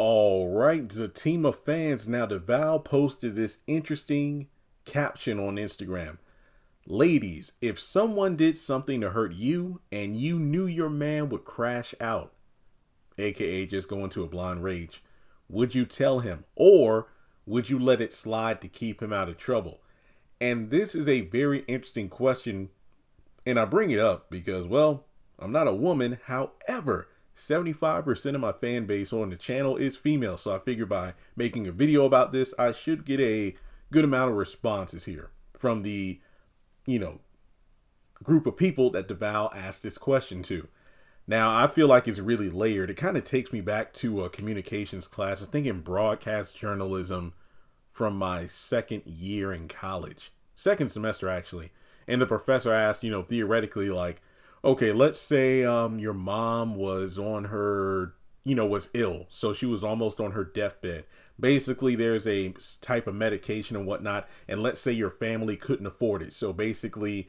All right, Zatima fans. Now, DeVal posted this interesting caption on Instagram. Ladies, if someone did something to hurt you and you knew your man would crash out, aka just go into a blind rage, would you tell him or would you let it slide to keep him out of trouble? And this is a very interesting question. And I bring it up because, well, I'm not a woman. However, 75% of my fan base on the channel is female. So I figure by making a video about this, I should get a good amount of responses here from the, group of people that DeVal asked this question to. Now, I feel like it's really layered. It kind of takes me back to a communications class. I think in broadcast journalism from my second year in college, second semester, actually. And the professor asked, theoretically, like, okay, let's say your mom was on her, was ill. So she was almost on her deathbed. Basically, there's a type of medication and whatnot. And let's say your family couldn't afford it. So basically,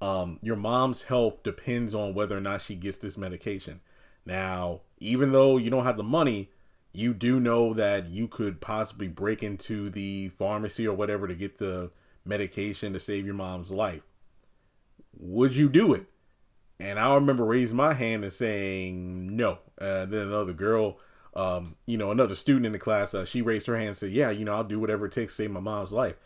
your mom's health depends on whether or not she gets this medication. Now, even though you don't have the money, you do know that you could possibly break into the pharmacy or whatever to get the medication to save your mom's life. Would you do it? And I remember raising my hand and saying no. Then another girl, another student in the class, she raised her hand and said, yeah, I'll do whatever it takes to save my mom's life.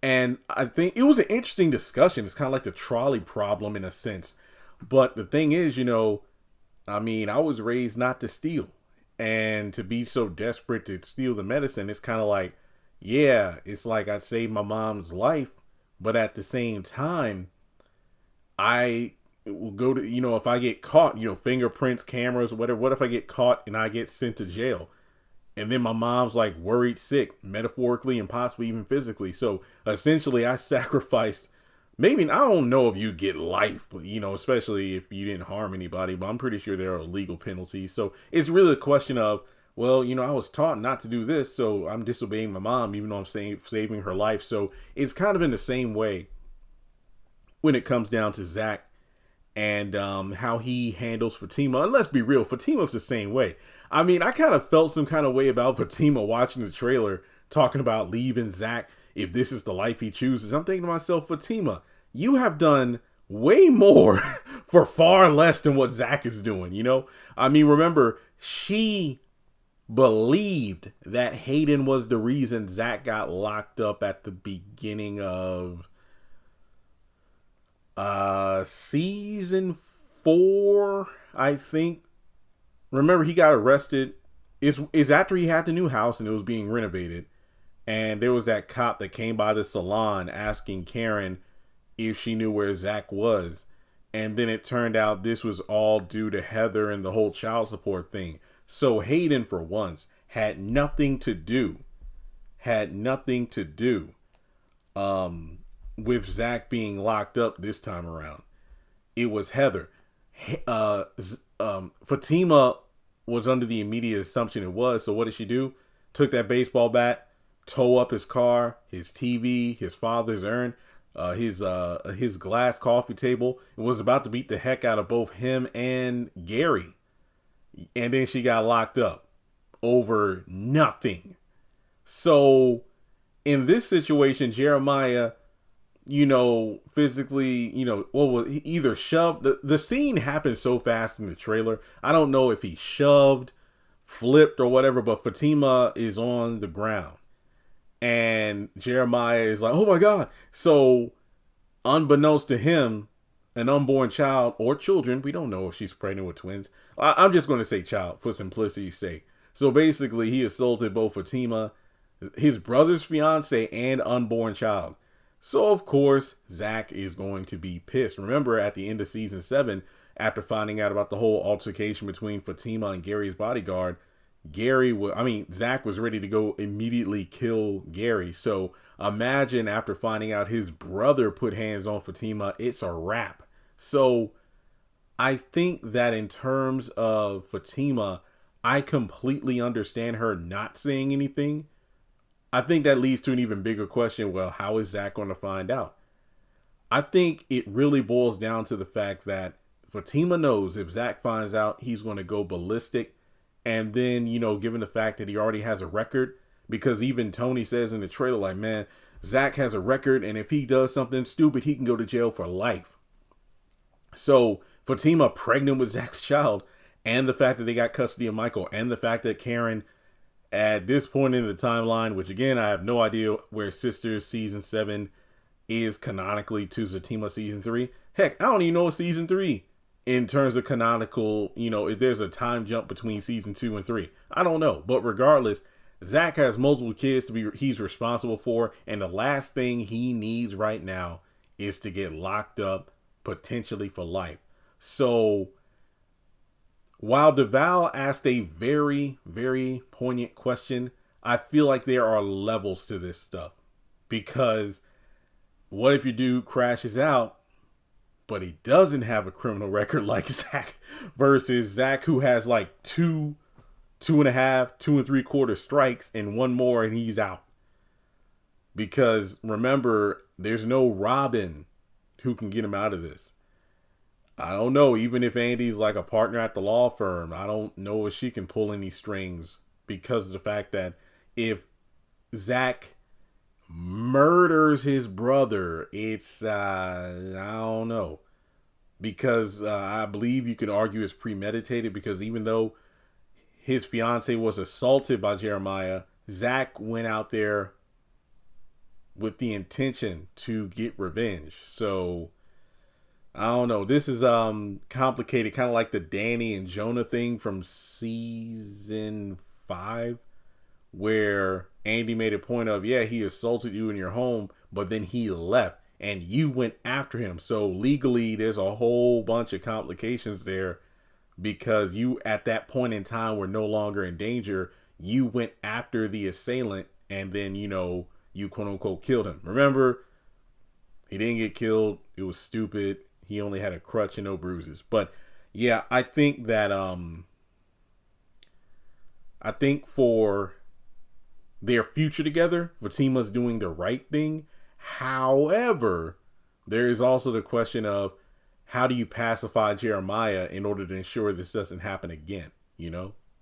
And I think it was an interesting discussion. It's kind of like the trolley problem in a sense. But the thing is, I was raised not to steal. And to be so desperate to steal the medicine, it's kind of like, yeah, it's like I saved my mom's life. But at the same time, I will go to, if I get caught, fingerprints, cameras, whatever. What if I get caught and I get sent to jail? And then my mom's like worried sick, metaphorically and possibly even physically. So essentially I sacrificed, maybe, I don't know if you get life, but, especially if you didn't harm anybody, but I'm pretty sure there are legal penalties. So it's really a question of, well, I was taught not to do this, so I'm disobeying my mom, even though I'm saving her life. So it's kind of in the same way when it comes down to Zach and how he handles Fatima. And let's be real, Fatima's the same way. I kind of felt some kind of way about Fatima watching the trailer, talking about leaving Zach if this is the life he chooses. I'm thinking to myself, Fatima, you have done way more for far less than what Zach is doing, remember, she believed that Hayden was the reason Zach got locked up at the beginning of season 4, I think. Remember, he got arrested. Is after he had the new house and it was being renovated, and there was that cop that came by the salon asking Karen if she knew where Zach was, and then it turned out this was all due to Heather and the whole child support thing. So Hayden, for once, had nothing to do with Zach being locked up this time around. It was Heather. Fatima was under the immediate assumption it was. So what did she do? Took that baseball bat, tow up his car, his TV, his father's urn, his glass coffee table, and was about to beat the heck out of both him and Gary. And then she got locked up over nothing. So in this situation, Jeremiah, physically, he either shoved. The scene happened so fast in the trailer. I don't know if he shoved, flipped, or whatever, but Fatima is on the ground. And Jeremiah is like, oh my God. So unbeknownst to him, an unborn child or children, we don't know if she's pregnant with twins. I'm just going to say child for simplicity's sake. So basically, he assaulted both Fatima, his brother's fiance, and unborn child. So, of course, Zach is going to be pissed. Remember, at the end of season 7, after finding out about the whole altercation between Fatima and Gary's bodyguard, Zach was ready to go immediately kill Gary. So imagine after finding out his brother put hands on Fatima, it's a wrap. So I think that in terms of Fatima, I completely understand her not saying anything. I think that leads to an even bigger question. Well, how is Zach going to find out? I think it really boils down to the fact that Fatima knows if Zach finds out, he's going to go ballistic And then, given the fact that he already has a record, because even Tony says in the trailer, like, man, Zach has a record, and if he does something stupid, he can go to jail for life. So Fatima pregnant with Zach's child, and the fact that they got custody of Michael, and the fact that Karen, at this point in the timeline, which again, I have no idea where Sistas season 7 is canonically to Zatima season 3. Heck, I don't even know season 3 in terms of canonical, if there's a time jump between season 2 and 3. I don't know. But regardless, Zach has multiple kids he's responsible for, and the last thing he needs right now is to get locked up, potentially for life. So while DeVal asked a very, very poignant question, I feel like there are levels to this stuff. Because what if your dude crashes out, but he doesn't have a criminal record like Zach, versus Zach, who has like 2.5, 2 3/4 strikes and one more and he's out? Because remember, there's no Robin who can get him out of this. I don't know. Even if Andy's like a partner at the law firm, I don't know if she can pull any strings, because of the fact that if Zach murders his brother, it's I don't know, because I believe you could argue it's premeditated, because even though his fiance was assaulted by Jeremiah, Zach went out there with the intention to get revenge. So I don't know. This is complicated, kind of like the Danny and Jonah thing from season 5, where Andy made a point of, yeah, he assaulted you in your home, but then he left and you went after him. So legally, there's a whole bunch of complications there, because you, at that point in time, were no longer in danger. You went after the assailant, and then, you quote unquote killed him. Remember, he didn't get killed. It was stupid. He only had a crutch and no bruises. But yeah, I think that for their future together, Fatima's doing the right thing. However, there is also the question of, how do you pacify Jeremiah in order to ensure this doesn't happen again?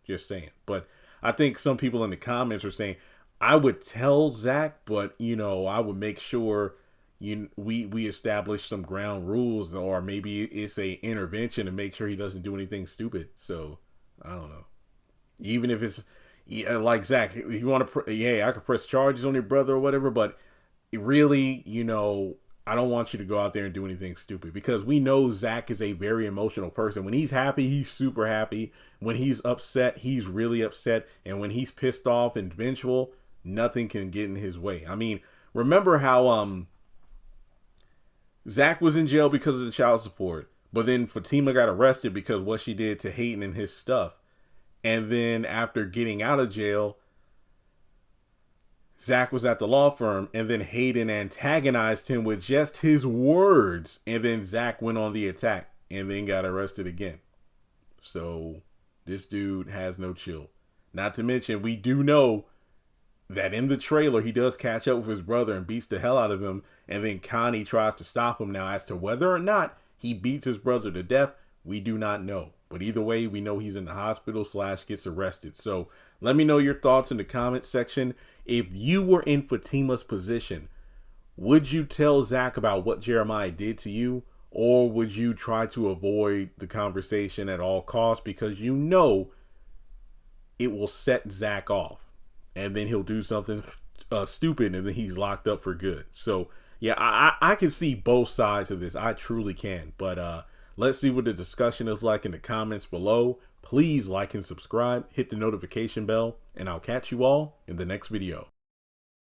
Just saying. But I think some people in the comments are saying, I would tell Zach, but I would make sure we establish some ground rules, or maybe it's a intervention to make sure he doesn't do anything stupid. So I don't know. Even if it's like Zach, if you want to, I could press charges on your brother or whatever, but really, I don't want you to go out there and do anything stupid, because we know Zach is a very emotional person. When he's happy, he's super happy. When he's upset, he's really upset. And when he's pissed off and vengeful, nothing can get in his way. I mean, remember how Zach was in jail because of the child support, but then Fatima got arrested because what she did to Hayden and his stuff. And then after getting out of jail, Zach was at the law firm, and then Hayden antagonized him with just his words. And then Zach went on the attack and then got arrested again. So this dude has no chill. Not to mention, we do know that in the trailer, he does catch up with his brother and beats the hell out of him. And then Connie tries to stop him. Now, as to whether or not he beats his brother to death, we do not know. But either way, we know he's in the hospital / gets arrested. So let me know your thoughts in the comments section. If you were in Fatima's position, would you tell Zach about what Jeremiah did to you? Or would you try to avoid the conversation at all costs, because it will set Zach off, and then he'll do something stupid, and then he's locked up for good? So yeah, I can see both sides of this. I truly can. But let's see what the discussion is like in the comments below. Please like and subscribe, hit the notification bell, and I'll catch you all in the next video.